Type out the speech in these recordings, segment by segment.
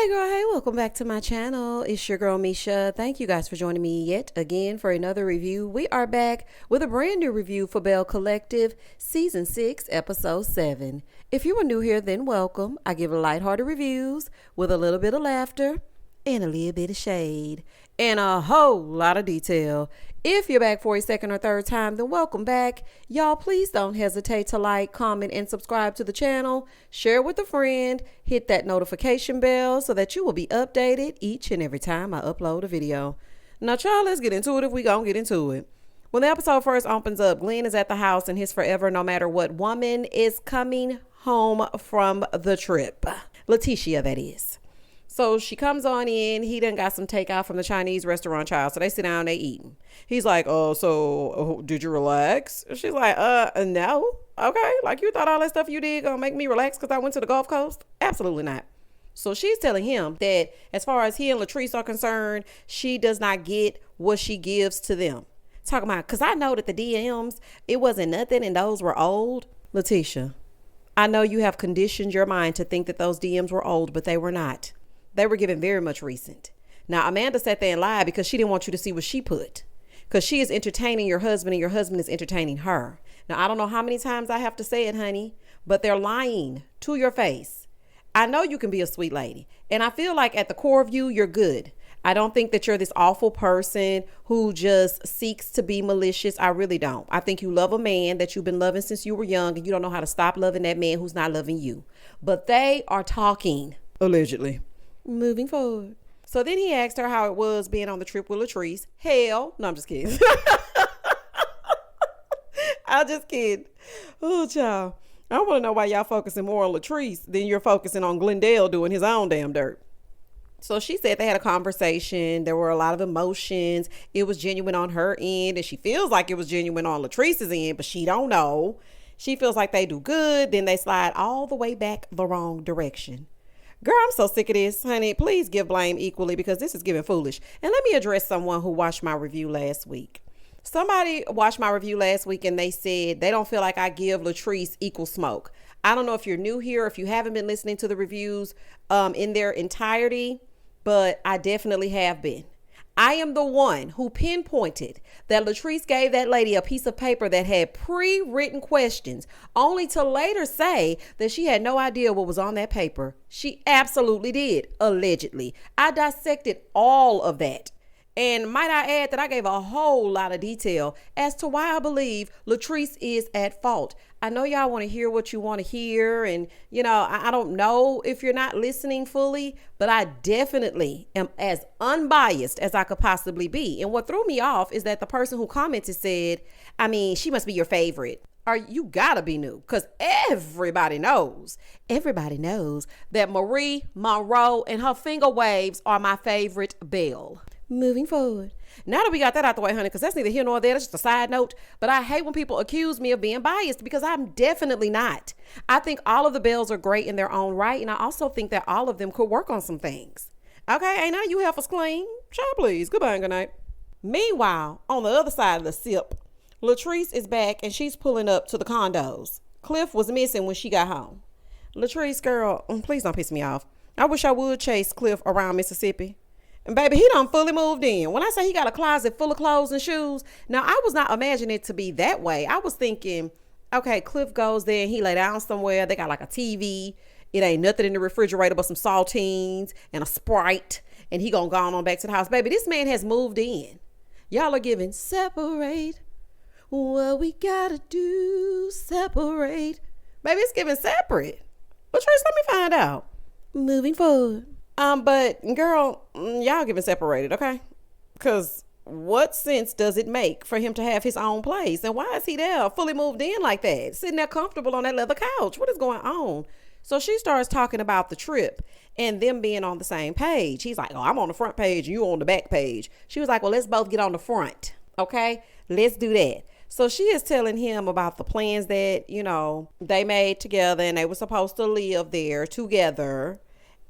Hey girl, hey, welcome back to my channel. It's your girl Misha. Thank you guys for joining me yet again for another review. We are back with a brand new review for Belle Collective, Season 6, Episode 7. If you are new here, then welcome. I give lighthearted reviews with a little bit of laughter and a little bit of shade and a whole lot of detail. If you're back for a second or third time, then welcome back. Y'all, please don't hesitate to like, comment, and subscribe to the channel. Share with a friend. Hit that notification bell so that you will be updated each and every time I upload a video. Now, y'all, let's get into it if we gonna get into it. When the episode first opens up, Glen is at the house and his forever no matter what woman is coming home from the trip. Latishia, that is. So she comes on in. He done got some takeout from the Chinese restaurant, child. So they sit down, they eating. He's like, did you relax? She's like, no. Okay. Like, you thought all that stuff you did gonna make me relax because I went to the Gulf Coast? Absolutely not. So she's telling him that as far as he and Latrice are concerned, she does not get what she gives to them. Talking about, because I know that the DMs, it wasn't nothing and those were old. Letitia, I know you have conditioned your mind to think that those DMs were old, but they were not. They were given very much recent. Now, Amanda sat there and lied because she didn't want you to see what she put. Because she is entertaining your husband and your husband is entertaining her. Now, I don't know how many times I have to say it, honey, but they're lying to your face. I know you can be a sweet lady. And I feel like at the core of you, you're good. I don't think that you're this awful person who just seeks to be malicious. I really don't. I think you love a man that you've been loving since you were young and you don't know how to stop loving that man who's not loving you. But they are talking, allegedly. Moving forward. So then he asked her how it was being on the trip with Latrice. Hell, no, I'm just kidding. I'm just kidding. Oh, child. I want to know why y'all focusing more on Latrice than you're focusing on Glendale doing his own damn dirt. So she said they had a conversation. There were a lot of emotions. It was genuine on her end, and she feels like it was genuine on Latrice's end, but she don't know. She feels like they do good, then they slide all the way back the wrong direction. Girl, I'm so sick of this, honey. Please give blame equally because this is giving foolish. And let me address someone who watched my review last week. Somebody watched my review last week and they said they don't feel like I give Latrice equal smoke. I don't know if you're new here, if you haven't been listening to the reviews in their entirety, but I definitely have been. I am the one who pinpointed that Latrice gave that lady a piece of paper that had pre-written questions, only to later say that she had no idea what was on that paper. She absolutely did, allegedly. I dissected all of that. And might I add that I gave a whole lot of detail as to why I believe Latrice is at fault. I know y'all want to hear what you want to hear. And, you know, I don't know if you're not listening fully, but I definitely am as unbiased as I could possibly be. And what threw me off is that the person who commented said, I mean, she must be your favorite. Or you gotta be new, because everybody knows that Marie Monroe and her finger waves are my favorite Belle. Moving forward. Now that we got that out the way, honey, because that's neither here nor there. That's just a side note. But I hate when people accuse me of being biased because I'm definitely not. I think all of the Belles are great in their own right. And I also think that all of them could work on some things. Okay, ain't now you heifers clean? Child, please. Goodbye and good night. Meanwhile, on the other side of the sip, Latrice is back and she's pulling up to the condos. Cliff was missing when she got home. Latrice, girl, please don't piss me off. I wish I would chase Cliff around Mississippi. And baby, he done fully moved in. When I say he got a closet full of clothes and shoes, now I was not imagining it to be that way. I was thinking, okay, Cliff goes there and he lay down somewhere. They got like a TV. It ain't nothing in the refrigerator but some saltines and a Sprite. And he gonna go on back to the house. Baby, this man has moved in. Y'all are giving separate. What we gotta do, separate. Baby, it's giving separate. But Trace, let me find out. Moving forward. But girl, y'all giving separated, okay? Because what sense does it make for him to have his own place? And why is he there fully moved in like that? Sitting there comfortable on that leather couch. What is going on? So she starts talking about the trip and them being on the same page. He's like, oh, I'm on the front page. You on the back page. She was like, well, let's both get on the front. Okay, let's do that. So she is telling him about the plans that, you know, they made together and they were supposed to live there together.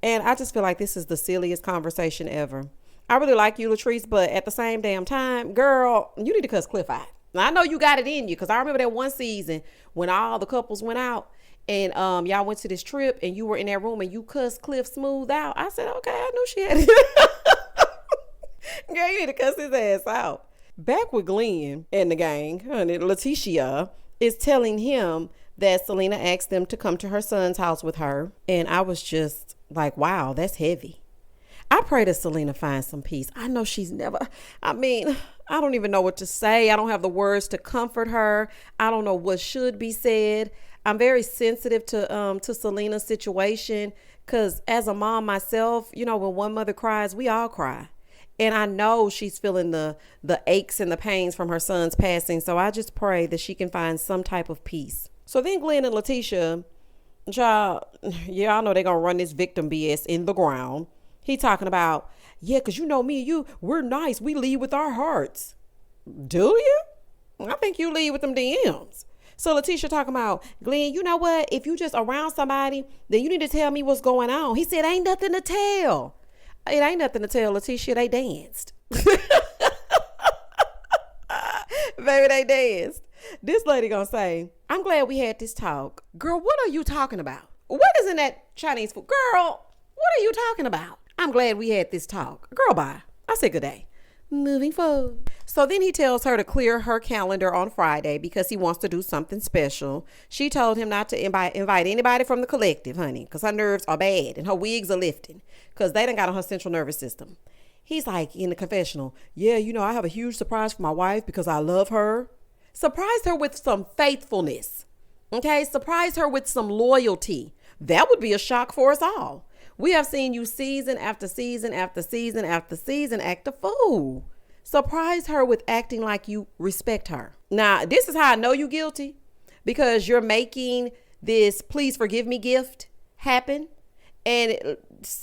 And I just feel like this is the silliest conversation ever. I really like you, Latrice, but at the same damn time, girl, you need to cuss Cliff out. Now, I know you got it in you because I remember that one season when all the couples went out and y'all went to this trip and you were in that room and you cussed Cliff smooth out. I said, okay, I knew she had it. Girl, you need to cuss his ass out. Back with Glen and the gang, honey, Latishia is telling him that Selena asked them to come to her son's house with her. And I was just like, wow, that's heavy. I pray that Selena finds some peace. I know she's never, I don't even know what to say. I don't have the words to comfort her. I don't know what should be said. I'm very sensitive to Selena's situation because as a mom myself, when one mother cries, we all cry. And I know she's feeling the aches and the pains from her son's passing. So I just pray that she can find some type of peace. So then Glen and Latishia, y'all know they're going to run this victim BS in the ground. He talking about, yeah, because me and you, we're nice. We lead with our hearts. Do you? I think you lead with them DMs. So Latishia talking about, Glen, you know what? If you just around somebody, then you need to tell me what's going on. He said, ain't nothing to tell. It ain't nothing to tell, Latishia. They danced. Baby, they danced. This lady gonna say, I'm glad we had this talk. Girl, what are you talking about? What is in that Chinese food? Girl, what are you talking about? I'm glad we had this talk. Girl, bye. I said good day. Moving forward. So then he tells her to clear her calendar on Friday because he wants to do something special. She told him not to invite anybody from the collective, honey, because her nerves are bad and her wigs are lifting because they done got on her central nervous system. He's like in the confessional, yeah, I have a huge surprise for my wife because I love her. Surprise her with some faithfulness. Okay, surprise her with some loyalty. That would be a shock for us all. We have seen you season after season after season after season act a fool. Surprise her with acting like you respect her. Now, this is how I know you guilty, because you're making this please forgive me gift happen. And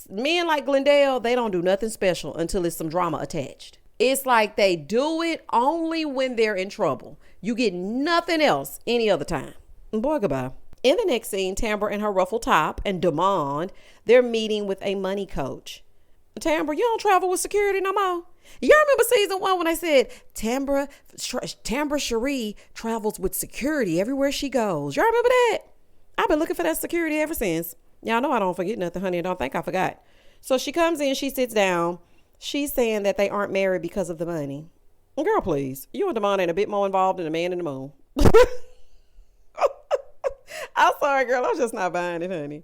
men like Glendale, they don't do nothing special until there's some drama attached. It's like they do it only when they're in trouble. You get nothing else any other time. Boy, goodbye. In the next scene, Tambra and her ruffled top and Demond, they're meeting with a money coach. Tambra, you don't travel with security no more. Y'all remember season 1 when I said Tambra Cherie travels with security everywhere she goes? Y'all remember that? I've been looking for that security ever since. Y'all know I don't forget nothing, honey. I don't think I forgot. So she comes in, she sits down. She's saying that they aren't married because of the money. Girl, please. You and Demond ain't a bit more involved than the man in the moon. I'm sorry, girl. I'm just not buying it, honey.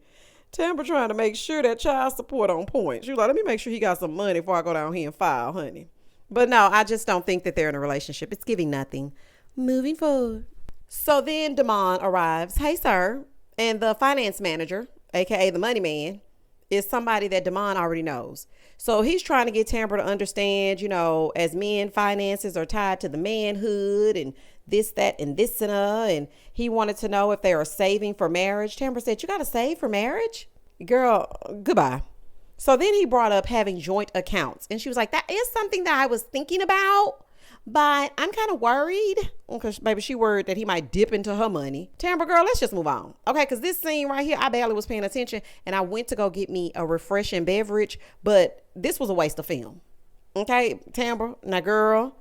Tambra trying to make sure that child support on point. She was like, let me make sure he got some money before I go down here and file, honey. But no, I just don't think that they're in a relationship. It's giving nothing. Moving forward. So then Demond arrives. Hey, sir. And the finance manager, a.k.a. the money man, is somebody that Demond already knows. So he's trying to get Tambra to understand, as men, finances are tied to the manhood and this, that, and this and he wanted to know if they are saving for marriage. Tambra said, you got to save for marriage? Girl, goodbye. So then he brought up having joint accounts. And she was like, that is something that I was thinking about, but I'm kind of worried. Because maybe she worried that he might dip into her money. Tambra, girl, let's just move on. Okay, because this scene right here, I barely was paying attention. And I went to go get me a refreshing beverage. But this was a waste of film. Okay, Tambra, now girl,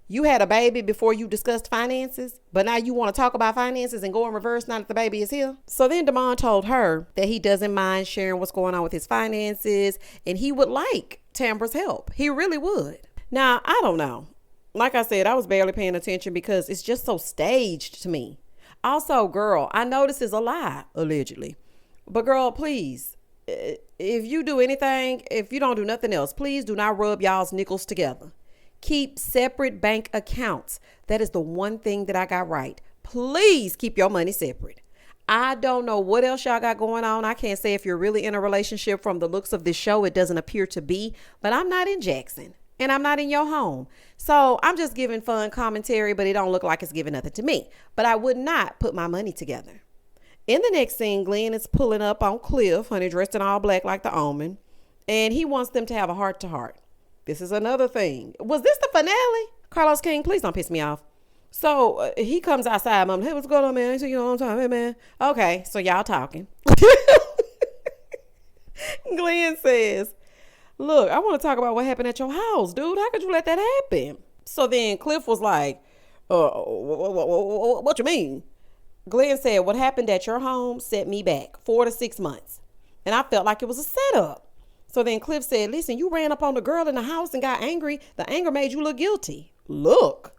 you had a baby before you discussed finances, but now you want to talk about finances and go in reverse now that the baby is here. So then Demond told her that he doesn't mind sharing what's going on with his finances and he would like Tambra's help. He really would. Now, I don't know. Like I said, I was barely paying attention because it's just so staged to me. Also, girl, I know this is a lie, allegedly. But girl, please, if you do anything, if you don't do nothing else, please do not rub y'all's nickels together. Keep separate bank accounts. That is the one thing that I got right. Please keep your money separate. I don't know what else y'all got going on. I can't say if you're really in a relationship from the looks of this show. It doesn't appear to be, but I'm not in Jackson and I'm not in your home. So I'm just giving fun commentary, but it don't look like it's giving nothing to me. But I would not put my money together. In the next scene, Glen is pulling up on Cliff, honey, dressed in all black like the Omen, and he wants them to have a heart-to-heart. This is another thing. Was this the finale? Carlos King, please don't piss me off. So he comes outside. Mom, hey, what's going on, man? So you know what I'm talking about, man? Okay, so y'all talking. Glen says, look, I want to talk about what happened at your house, dude. How could you let that happen? So then Cliff was like, what you mean? Glenn said, what happened at your home set me back 4 to 6 months. And I felt like it was a setup. So then Cliff said, listen, you ran up on the girl in the house and got angry. The anger made you look guilty. Look.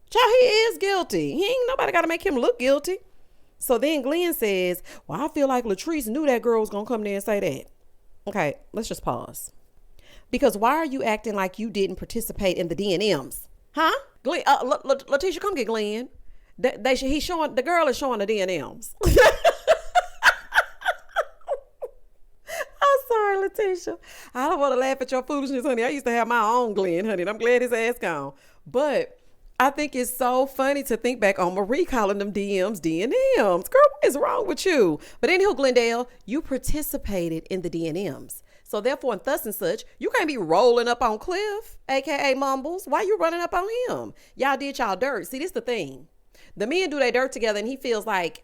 Child, he is guilty. He ain't nobody got to make him look guilty. So then Glenn says, well, I feel like Latrice knew that girl was going to come there and say that. Okay, let's just pause. Because why are you acting like you didn't participate in the D&Ms? Huh? Glenn, Latishia, come get Glenn. The girl is showing the D&Ms. I'm sorry, Latishia. I don't want to laugh at your foolishness, honey. I used to have my own Glenn, honey, and I'm glad his ass gone. But I think it's so funny to think back on Marie calling them DMs, D&Ms. Girl, what is wrong with you? But anyhow, Glendale, you participated in the D&Ms. So therefore, and thus and such, you can't be rolling up on Cliff, a.k.a. Mumbles. Why you running up on him? Y'all did y'all dirt. See, this the thing. The men do their dirt together, and he feels like,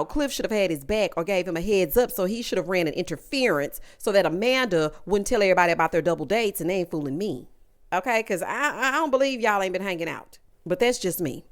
Cliff should have had his back or gave him a heads up, so he should have ran an interference so that Amanda wouldn't tell everybody about their double dates, and they ain't fooling me. Okay? Because I don't believe y'all ain't been hanging out. But that's just me.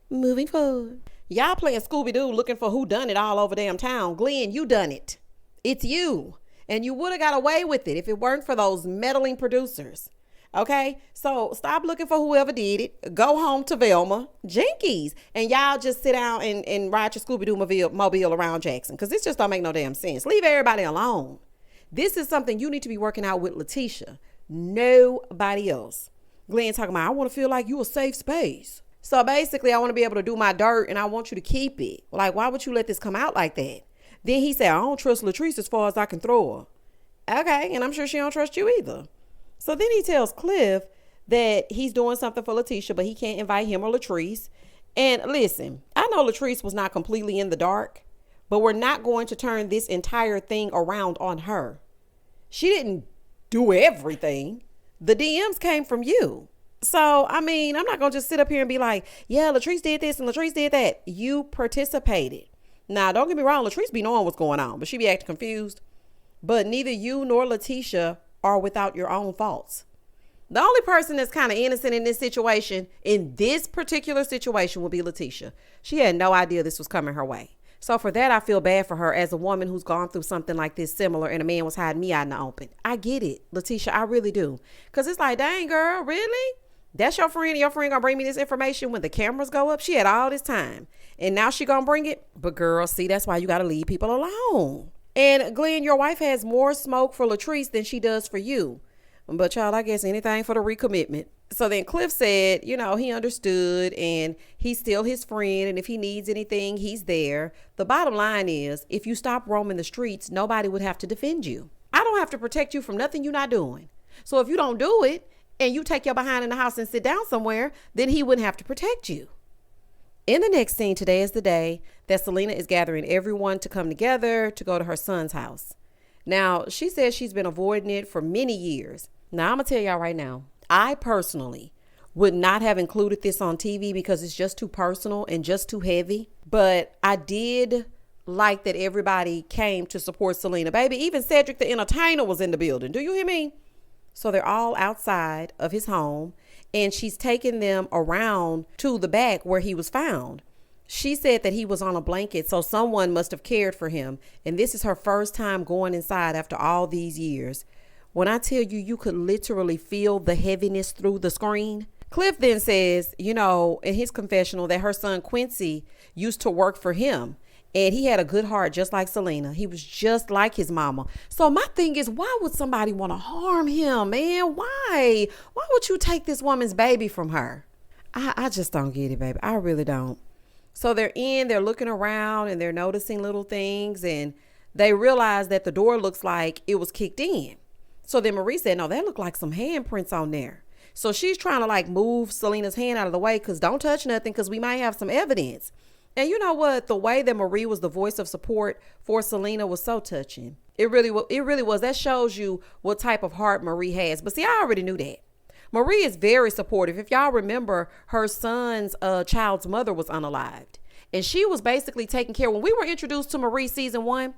Moving forward. Y'all playing Scooby-Doo looking for who done it all over damn town. Glenn, you done it. It's you. And you would have got away with it if it weren't for those meddling producers. Okay? So stop looking for whoever did it. Go home to Velma. Jinkies. And y'all just sit down and ride your Scooby-Doo mobile around Jackson. Because this just don't make no damn sense. Leave everybody alone. This is something you need to be working out with Latishia. Nobody else. Glenn talking about, I want to feel like you a safe space. So basically, I want to be able to do my dirt and I want you to keep it. Like, why would you let this come out like that? Then he said, I don't trust Latrice as far as I can throw her. Okay, and I'm sure she don't trust you either. So then he tells Cliff that he's doing something for Latishia, but he can't invite him or Latrice. And listen, I know Latrice was not completely in the dark, but we're not going to turn this entire thing around on her. She didn't do everything. The DMs came from you. So, I mean, I'm not going to just sit up here and be like, yeah, Latrice did this and Latrice did that. You participated. Now, don't get me wrong. Latrice be knowing what's going on, but she be acting confused. But neither you nor Latishia are without your own faults. The only person that's kind of innocent in this particular situation, will be Latishia. She had no idea this was coming her way. So for that, I feel bad for her as a woman who's gone through something like this similar and a man was hiding me out in the open. I get it, Latishia. I really do. Because it's like, dang, girl, really? That's your friend and your friend gonna bring me this information when the cameras go up? She had all this time and now she gonna bring it? But girl, see, that's why you gotta leave people alone. And Glenn, your wife has more smoke for Latrice than she does for you. But child, I guess anything for the recommitment. So then Cliff said, he understood and he's still his friend. And if he needs anything, he's there. The bottom line is, if you stop roaming the streets, nobody would have to defend you. I don't have to protect you from nothing you're not doing. So if you don't do it and you take your behind in the house and sit down somewhere, then he wouldn't have to protect you. In the next scene, today is the day that Selena is gathering everyone to come together to go to her son's house. Now, she says she's been avoiding it for many years. Now, I'm going to tell y'all right now, I personally would not have included this on TV because it's just too personal and just too heavy. But I did like that everybody came to support Selena. Baby, even Cedric the entertainer was in the building. Do you hear me? So they're all outside of his home and she's taking them around to the back where he was found. She said that he was on a blanket, so someone must have cared for him. And this is her first time going inside after all these years. When I tell you, you could literally feel the heaviness through the screen. Cliff then says, in his confessional that her son Quincy used to work for him. And he had a good heart, just like Selena. He was just like his mama. So my thing is, why would somebody want to harm him, man? Why? Why would you take this woman's baby from her? I just don't get it, baby. I really don't. So they're looking around and they're noticing little things and they realize that the door looks like it was kicked in. So then Marie said, no, that looked like some handprints on there. So she's trying to move Selena's hand out of the way because don't touch nothing because we might have some evidence. And you know what? The way that Marie was the voice of support for Selena was so touching. It really was. That shows you what type of heart Marie has. But see, I already knew that. Marie is very supportive. If y'all remember, her son's child's mother was unalived. And she was basically taking care. When we were introduced to Marie season 1,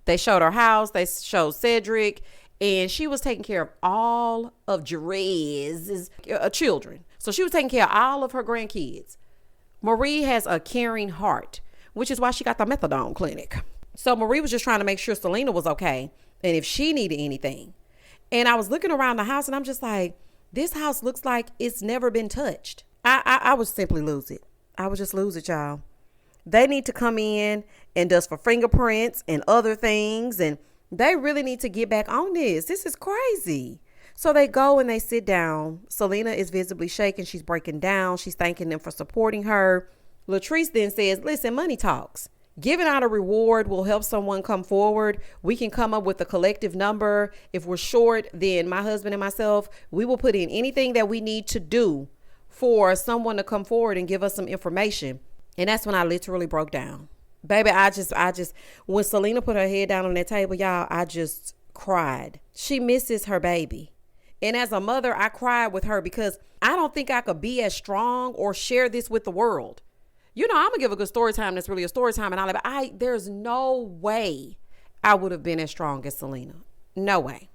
they showed her house. They showed Cedric. And she was taking care of all of Jerez's children. So she was taking care of all of her grandkids. Marie has a caring heart. which is why she got the methadone clinic. So Marie was just trying to make sure Selena was okay and if she needed anything. And I was looking around the house and I'm just like, this house looks like it's never been touched. I would simply lose it. I would just lose it, y'all. They need to come in and dust for fingerprints and other things. And they really need to get back on this. This is crazy. So they go and they sit down. Selena is visibly shaken. She's breaking down. She's thanking them for supporting her. Latrice then says, listen, money talks. Giving out a reward will help someone come forward. We can come up with a collective number. If we're short, then my husband and myself, we will put in anything that we need to do for someone to come forward and give us some information. And that's when I literally broke down. Baby, I just, when Selena put her head down on that table, y'all, I just cried. She misses her baby. And as a mother, I cried with her because I don't think I could be as strong or share this with the world. You know, I'm going to give a good story time that's really a story time. And there's no way I would have been as strong as Selena. No way.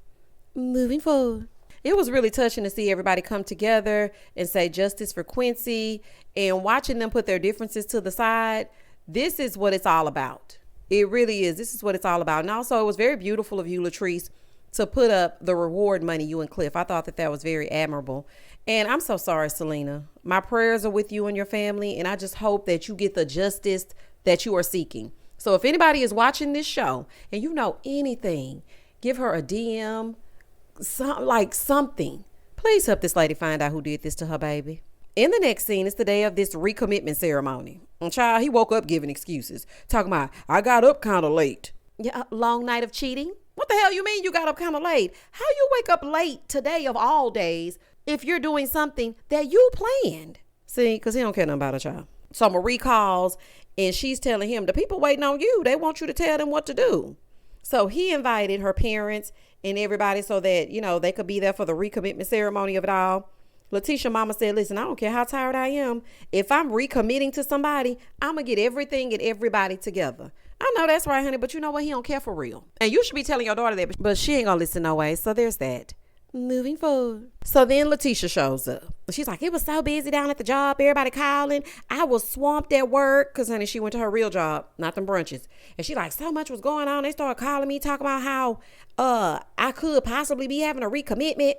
Moving forward. It was really touching to see everybody come together and say justice for Quincy and watching them put their differences to the side. This is what it's all about. It really is. This is what it's all about. And also, it was very beautiful of you, Latrice, to put up the reward money, you and Cliff. I thought that was very admirable. And I'm so sorry, Selena. My prayers are with you and your family. And I just hope that you get the justice that you are seeking. So if anybody is watching this show and you know anything, give her a DM, something. Please help this lady find out who did this to her baby. In the next scene, it's the day of this recommitment ceremony. And child, he woke up giving excuses. Talking about, I got up kind of late. Yeah, long night of cheating? What the hell you mean you got up kind of late? How you wake up late today of all days if you're doing something that you planned? See, because he don't care nothing about a child. So Marie calls and she's telling him, the people waiting on you, they want you to tell them what to do. So he invited her parents and everybody so that, you know, they could be there for the recommitment ceremony of it all. Latishia mama said, listen, I don't care how tired I am. If I'm recommitting to somebody, I'm going to get everything and everybody together. I know that's right, honey, but you know what? He don't care for real. And you should be telling your daughter that, but she ain't going to listen no way. So there's that. Moving forward. So then Latishia shows up. She's like, it was so busy down at the job. Everybody calling. I was swamped at work. Because, honey, she went to her real job, not them brunches. And she like, so much was going on. They started calling me, talking about how I could possibly be having a recommitment.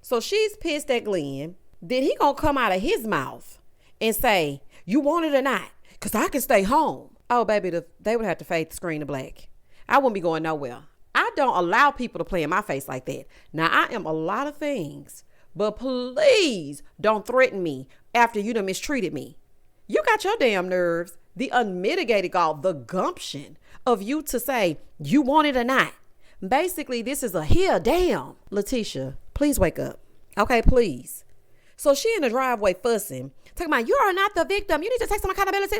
So she's pissed at Glenn. Then he gonna come out of his mouth and say, you want it or not? Because I can stay home. Oh, baby, they would have to fade the screen to black. I wouldn't be going nowhere. I don't allow people to play in my face like that. Now, I am a lot of things, but please don't threaten me after you done mistreated me. You got your damn nerves, the unmitigated gall, the gumption of you to say, you want it or not. Basically, this is a here, damn. Latishia, please wake up. Okay, please. So she in the driveway fussing, talking about, you are not the victim. You need to take some accountability.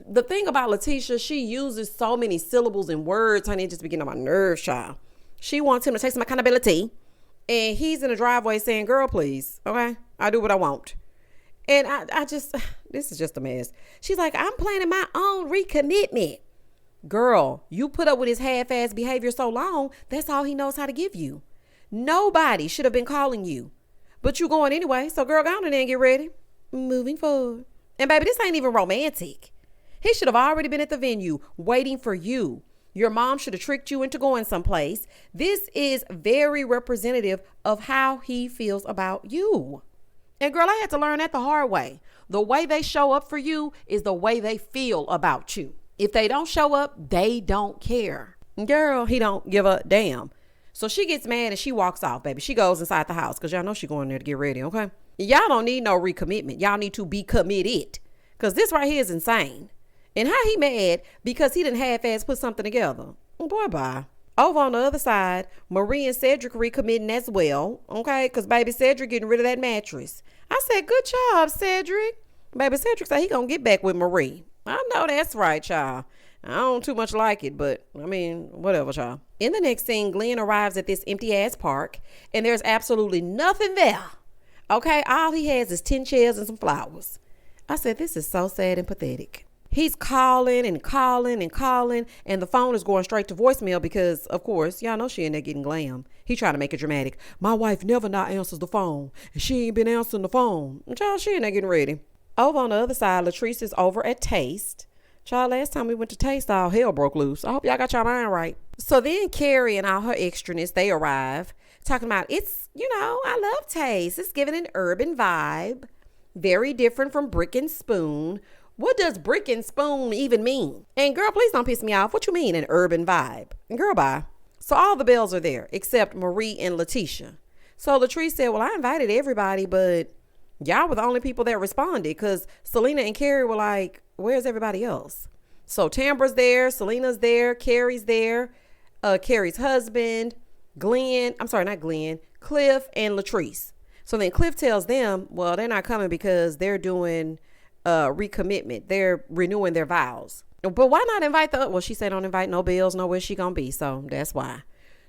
The thing about Latishia, she uses so many syllables and words, honey, it just be getting on my nerves, child. She wants him to take some accountability. And he's in the driveway saying, girl, please. Okay, I do what I want. And I just, this is just a mess. She's like, I'm planning my own recommitment. Girl, you put up with his half-ass behavior so long, that's all he knows how to give you. Nobody should have been calling you. But you going anyway, so girl, go on in there and get ready. Moving forward. And baby, this ain't even romantic. He should have already been at the venue waiting for you. Your mom should have tricked you into going someplace. This is very representative of how he feels about you. And girl, I had to learn that the hard way. The way they show up for you is the way they feel about you. If they don't show up, they don't care. Girl, he don't give a damn. So she gets mad and she walks off, baby. She goes inside the house because y'all know she going there to get ready, okay? Y'all don't need no recommitment. Y'all need to be committed because this right here is insane. And how he mad because he didn't half-ass put something together. Boy, bye. Over on the other side, Marie and Cedric recommitting as well, okay? Because baby Cedric getting rid of that mattress. I said, good job, Cedric. Baby Cedric said he gonna get back with Marie. I know that's right, child. I don't too much like it, but I mean, whatever, child. In the next scene, Glenn arrives at this empty ass park and there's absolutely nothing there. Okay, all he has is 10 chairs and some flowers. I said, this is so sad and pathetic. He's calling and calling and calling and the phone is going straight to voicemail because, of course, y'all know she in there getting glam. He trying to make it dramatic. My wife never not answers the phone and she ain't been answering the phone. Child, she in there getting ready. Over on the other side, Latrice is over at Taste. Child, last time we went to Taste, all hell broke loose. I hope y'all got y'all mind right. So then Carrie and all her extraness, they arrive talking about I love Taste. It's giving an urban vibe. Very different from Brick and Spoon. What does Brick and Spoon even mean? And girl, please don't piss me off. What you mean an urban vibe? And girl, bye. So all the Bells are there except Marie and Latishia. So Latrice said, well, I invited everybody, but y'all were the only people that responded because Selena and Carrie were like, where's everybody else? So Tambra's there, Selena's there, Carrie's there, Carrie's husband, Cliff and Latrice. So then Cliff tells them, well, they're not coming because they're doing recommitment. They're renewing their vows. But why not invite she said don't invite no Bells, know where she gonna be. So that's why.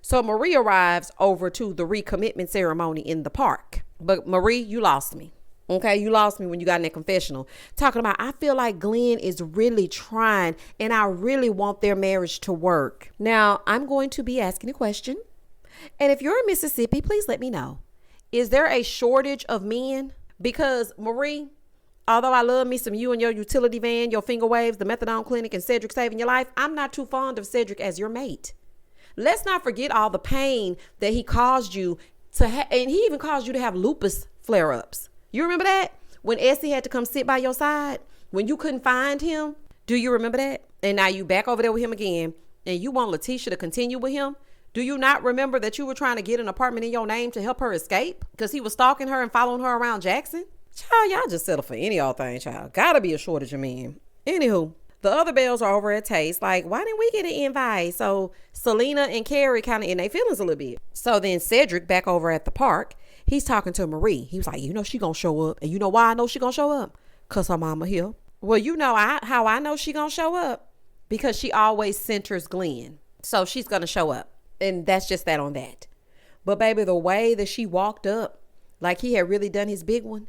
So Marie arrives over to the recommitment ceremony in the park. But Marie, you lost me. Okay, you lost me when you got in that confessional. Talking about, I feel like Glen is really trying and I really want their marriage to work. Now, I'm going to be asking a question. And if you're in Mississippi, please let me know. Is there a shortage of men? Because Marie, although I love me some you and your utility van, your finger waves, the methadone clinic, and Cedric saving your life, I'm not too fond of Cedric as your mate. Let's not forget all the pain that he caused you to have, and he even caused you to have lupus flare-ups. You remember that? When Essie had to come sit by your side, when you couldn't find him? Do you remember that? And now you back over there with him again, and you want Latishia to continue with him? Do you not remember that you were trying to get an apartment in your name to help her escape? Because he was stalking her and following her around Jackson? Child, y'all just settle for any old thing, child. Gotta be a shortage of men. Anywho, the other Bells are over at Taste. Like, why didn't we get an invite? So Selena and Carrie kind of in their feelings a little bit. So then Cedric back over at the park, he's talking to Marie. He was like, she gonna show up. And you know why I know she gonna show up? Because her mama here. Well, how I know she gonna show up? Because she always centers Glen. So she's gonna show up. And that's just that on that. But baby, the way that she walked up, like he had really done his big one.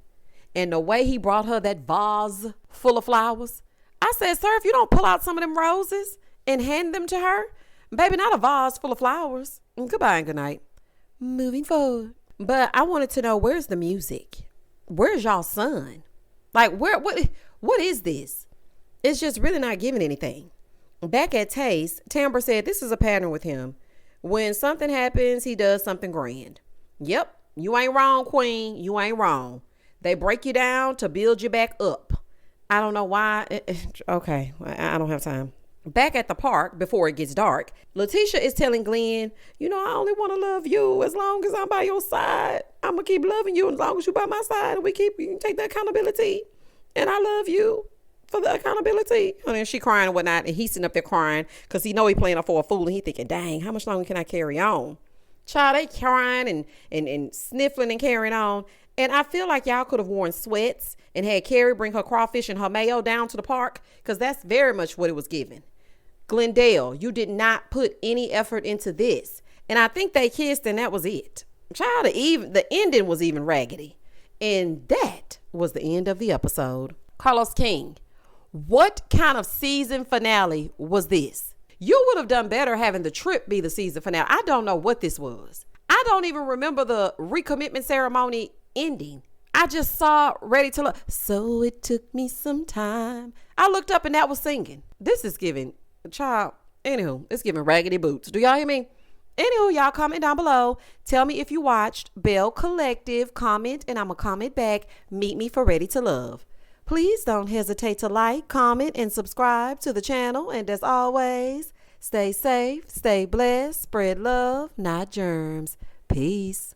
And the way he brought her that vase full of flowers. I said, sir, if you don't pull out some of them roses and hand them to her, baby, not a vase full of flowers. And goodbye and good night. Moving forward. But I wanted to know, where's the music? Where's y'all's son? Like, what is this? It's just really not giving anything. Back at Taste, Tambra said this is a pattern with him. When something happens, he does something grand. Yep, you ain't wrong, queen. You ain't wrong. They break you down to build you back up. I don't know why. Okay, I don't have time. Back at the park, before it gets dark, Latishia is telling Glen, I only want to love you as long as I'm by your side. I'm going to keep loving you as long as you're by my side. And you can take the accountability. And I love you for the accountability. And then she crying and whatnot. And he's sitting up there crying because he know he playing her for a fool. And he thinking, dang, how much longer can I carry on? Child, they crying and sniffling and carrying on. And I feel like y'all could have worn sweats and had Carrie bring her crawfish and her mayo down to the park, because that's very much what it was given. Glendale, you did not put any effort into this. And I think they kissed and that was it. Child, the ending was even raggedy. And that was the end of the episode. Carlos King, what kind of season finale was this? You would have done better having the trip be the season finale. I don't know what this was. I don't even remember the recommitment ceremony ending. I just saw Ready to Love. So it took me some time. I looked up and that was singing. This is giving, child, anywho, it's giving raggedy boots. Do y'all hear me? Anywho, y'all comment down below. Tell me if you watched Belle Collective. Comment and I'm going to comment back. Meet me for Ready to Love. Please don't hesitate to like, comment, and subscribe to the channel. And as always, stay safe, stay blessed, spread love, not germs. Peace.